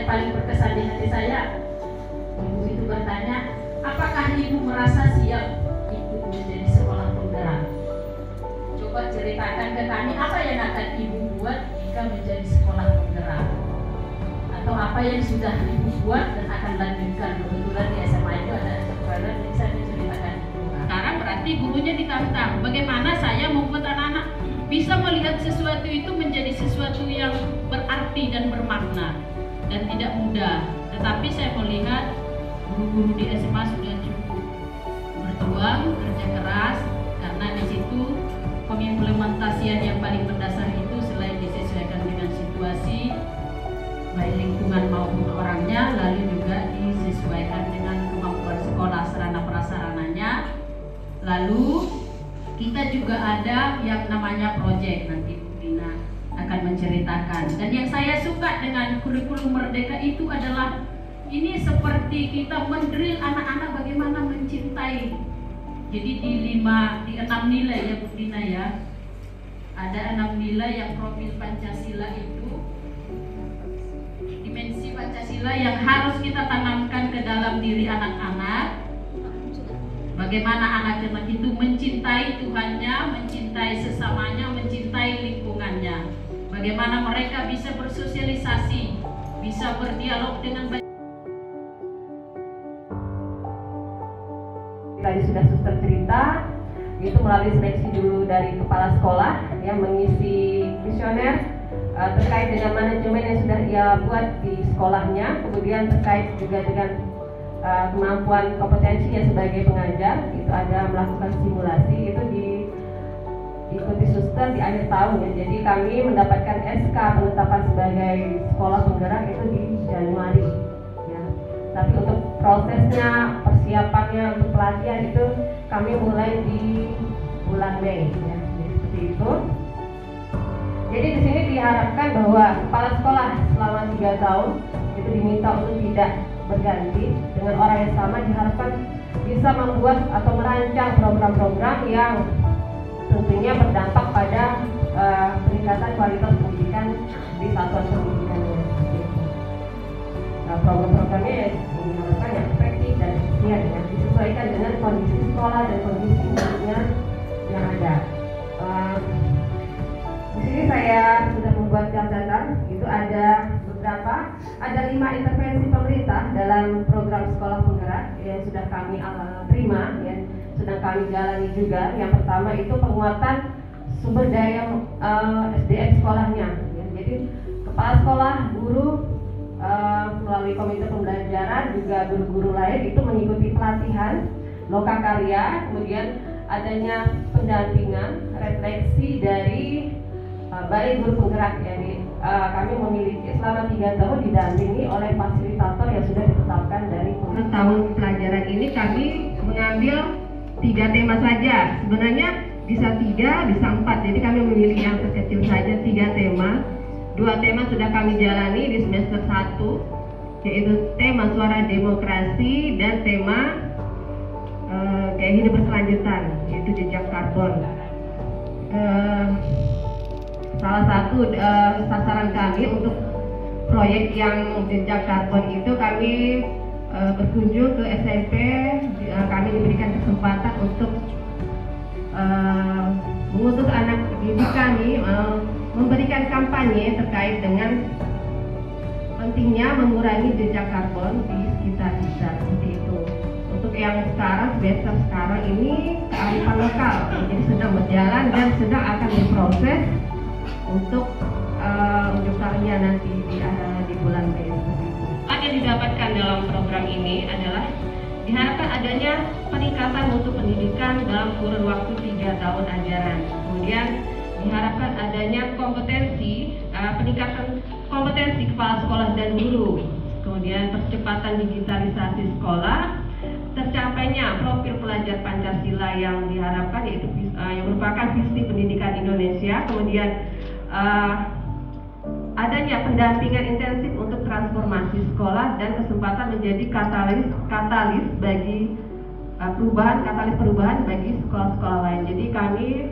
yang paling berkesan di hati saya, ibu itu bertanya, apakah ibu merasa siap ikut menjadi sekolah penggerak? Coba ceritakan ke kami apa yang akan ibu buat jika menjadi sekolah penggerak, atau apa yang sudah ibu buat dan akan lanjutkan. Kebetulan di SMA itu ada program yang bisa diceritakan ibu. Sekarang berarti gurunya ditantang, bagaimana saya membuat anak-anak bisa melihat sesuatu itu menjadi sesuatu yang berarti dan bermakna dan tidak mudah. Tetapi saya melihat guru-guru di SMA sudah cukup berjuang, kerja keras, karena di situ pengimplementasian yang paling mendasar itu selain disesuaikan dengan situasi baik lingkungan maupun orangnya, lalu juga disesuaikan dengan kemampuan sekolah sarana prasarananya. Lalu kita juga ada yang namanya project, nanti Bu Dina akan menceritakan. Dan yang saya suka dengan kurikulum Merdeka itu adalah ini seperti kita mendrill anak-anak bagaimana mencintai. Jadi di 6 nilai ya Bu Dina ya, ada 6 nilai yang profil Pancasila itu, dimensi Pancasila yang harus kita tanamkan ke dalam diri anak-anak. Bagaimana anak-anak itu mencintai Tuhannya, mencintai sesamanya, mencintai lingkungannya. Bagaimana mereka bisa bersosialisasi, bisa berdialog dengan baik. Tadi sudah suster cerita, itu melalui seleksi dulu dari kepala sekolah yang mengisi kuesioner terkait dengan manajemen yang sudah ia buat di sekolahnya, kemudian terkait juga dengan kemampuan kompetensinya sebagai pengajar. Itu ada melakukan simulasi, itu diikuti suster di akhir tahun ya. Jadi kami mendapatkan SK penetapan sebagai sekolah penggerak itu di Januari ya. Tapi untuk prosesnya, persiapannya untuk pelatihan itu kami mulai di bulan Mei ya. Jadi seperti itu. Jadi di sini diharapkan bahwa kepala sekolah selama 3 tahun itu diminta untuk tidak berganti dengan orang yang sama, diharapkan bisa membuat atau merancang program-program yang tentunya berdampak pada peningkatan kualitas pendidikan di satuan pendidikannya. Program-programnya yang diharapkan yang efektif dan efisien ya, disesuaikan dengan kondisi sekolah dan kondisi muridnya yang ada. Di sini saya sudah membuat catatan, itu ada 5 intervensi pemerintah dalam program sekolah penggerak yang sudah kami terima, yang sedang kami jalani juga. Yang pertama itu penguatan sumber daya SDM sekolahnya. Ya. Jadi kepala sekolah, guru melalui komite pembelajaran juga guru-guru lain itu mengikuti pelatihan lokakarya, kemudian adanya pendampingan, refleksi dari Balai Guru Penggerak. Jadi kami memiliki selama 3 tahun didampingi oleh fasilitator yang sudah ditetapkan dari tahun pelajaran ini. Kami mengambil 3 tema saja. Sebenarnya bisa 3, bisa 4. Jadi kami memilih yang terkecil saja, 3 tema. 2 tema sudah kami jalani di semester 1, yaitu tema suara demokrasi dan tema gaya hidup berkelanjutan, yaitu jejak karbon. Salah satu sasaran kami untuk proyek yang jejak karbon itu kami berkunjung ke SMP. Kami diberikan kesempatan untuk mengutus anak didik kami memberikan kampanye terkait dengan pentingnya mengurangi jejak karbon di sekitar kita, seperti itu. Untuk yang semester sekarang ini kearifan lokal, jadi sedang berjalan dan sedang akan diproses untuk ujuk tahunnya nanti di bulan Mei. Yang didapatkan dalam program ini adalah diharapkan adanya peningkatan mutu pendidikan dalam kurun waktu 3 tahun ajaran. Kemudian diharapkan adanya peningkatan kompetensi kepala sekolah dan guru. Kemudian percepatan digitalisasi sekolah, tercapainya profil pelajar Pancasila yang diharapkan, yaitu yang merupakan visi pendidikan Indonesia. Kemudian adanya pendampingan intensif untuk transformasi sekolah dan kesempatan menjadi katalis bagi katalis perubahan bagi sekolah-sekolah lain. Jadi kami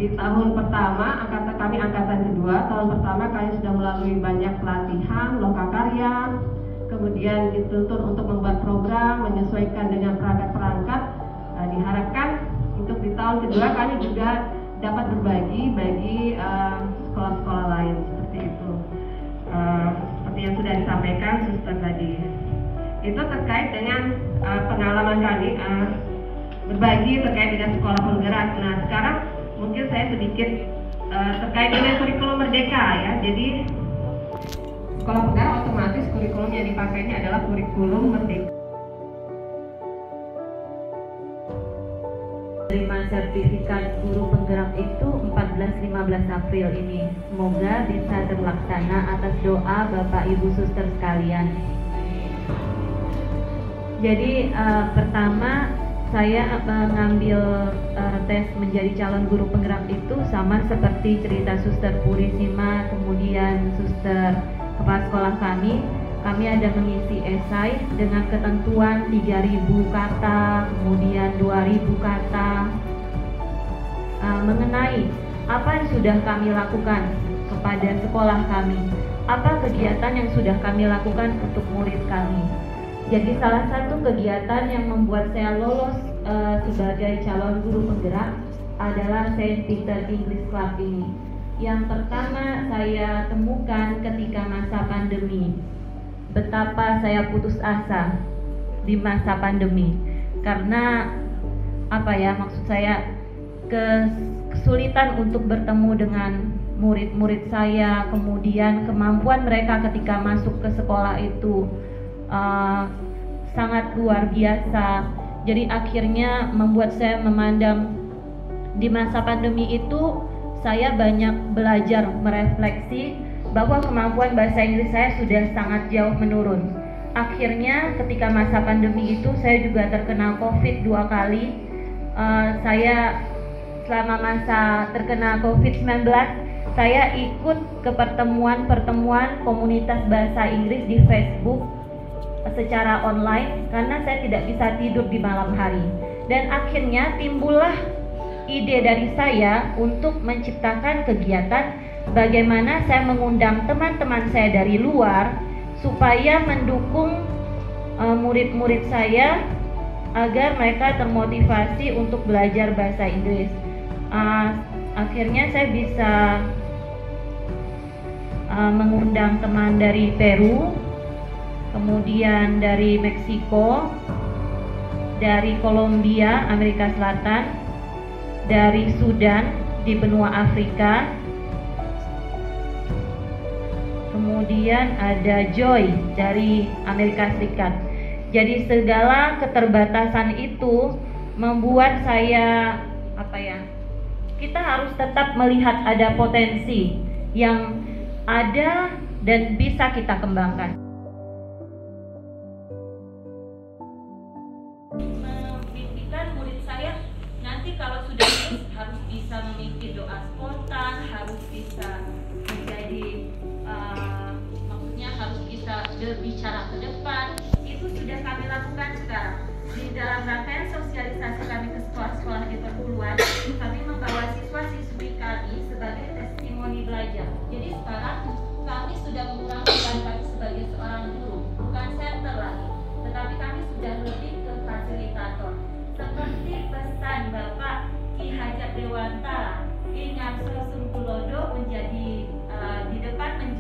Di tahun pertama, kami angkatan kedua, tahun pertama kami sudah melalui banyak pelatihan, lokakarya, kemudian dituntut untuk membuat program, menyesuaikan dengan perangkat-perangkat. Diharapkan untuk di tahun kedua kami juga dapat berbagi bagi sekolah-sekolah lain seperti itu. Seperti yang sudah disampaikan Suster tadi. Itu terkait dengan pengalaman kami berbagi terkait dengan sekolah penggerak. Nah, sekarang mungkin saya sedikit terkait dengan kurikulum merdeka ya. Jadi sekolah penggerak otomatis kurikulum yang dipakainya adalah kurikulum merdeka. Terima sertifikat guru penggerak itu 14-15 April ini. Semoga bisa terlaksana atas doa Bapak Ibu Suster sekalian. Jadi pertama saya mengambil tes menjadi calon guru penggerak itu sama seperti cerita Suster Purisima, kemudian Suster kepala sekolah kami. Kami ada mengisi esai dengan ketentuan 3.000 kata, kemudian 2.000 kata mengenai apa yang sudah kami lakukan kepada sekolah kami, apa kegiatan yang sudah kami lakukan untuk murid kami. Jadi salah satu kegiatan yang membuat saya lolos sebagai calon guru penggerak adalah Saint Peter English Club ini. Yang pertama saya temukan ketika masa pandemi. Betapa saya putus asa di masa pandemi, karena maksud saya kesulitan untuk bertemu dengan murid-murid saya, kemudian kemampuan mereka ketika masuk ke sekolah itu sangat luar biasa. Jadi akhirnya membuat saya memandang di masa pandemi itu saya banyak belajar merefleksi bahwa kemampuan bahasa Inggris saya sudah sangat jauh menurun. Akhirnya ketika masa pandemi itu saya juga terkena COVID 2 kali. Saya selama masa terkena COVID-19 saya ikut ke pertemuan komunitas bahasa Inggris di Facebook secara online karena saya tidak bisa tidur di malam hari. Dan akhirnya timbullah ide dari saya untuk menciptakan kegiatan bagaimana saya mengundang teman-teman saya dari luar supaya mendukung murid-murid saya agar mereka termotivasi untuk belajar bahasa Inggris. Akhirnya saya bisa mengundang teman dari Peru, kemudian dari Meksiko, dari Kolombia, Amerika Selatan, dari Sudan di benua Afrika, kemudian ada Joy dari Amerika Serikat. Jadi segala keterbatasan itu membuat saya kita harus tetap melihat ada potensi yang ada dan bisa kita kembangkan. Memimpikan murid saya nanti kalau sudah lulus harus bisa memimpin doa spontan, harus bisa menjadi harus bisa berbicara ke depan. Itu sudah kami lakukan sekarang. Di dalam rangkaian sosialisasi kami ke sekolah-sekolah di perguruan, kami membawa siswa-siswi kami sebagai testimoni belajar. Jadi sekarang kami sudah mengurangi peran kami sebagai seorang guru, bukan center lagi, tetapi kami sudah lebih ke fasilitator. Seperti pesan Bapak Ki Hajat Dewantara, ingat Sosum Tulodo menjadi di depan menjadi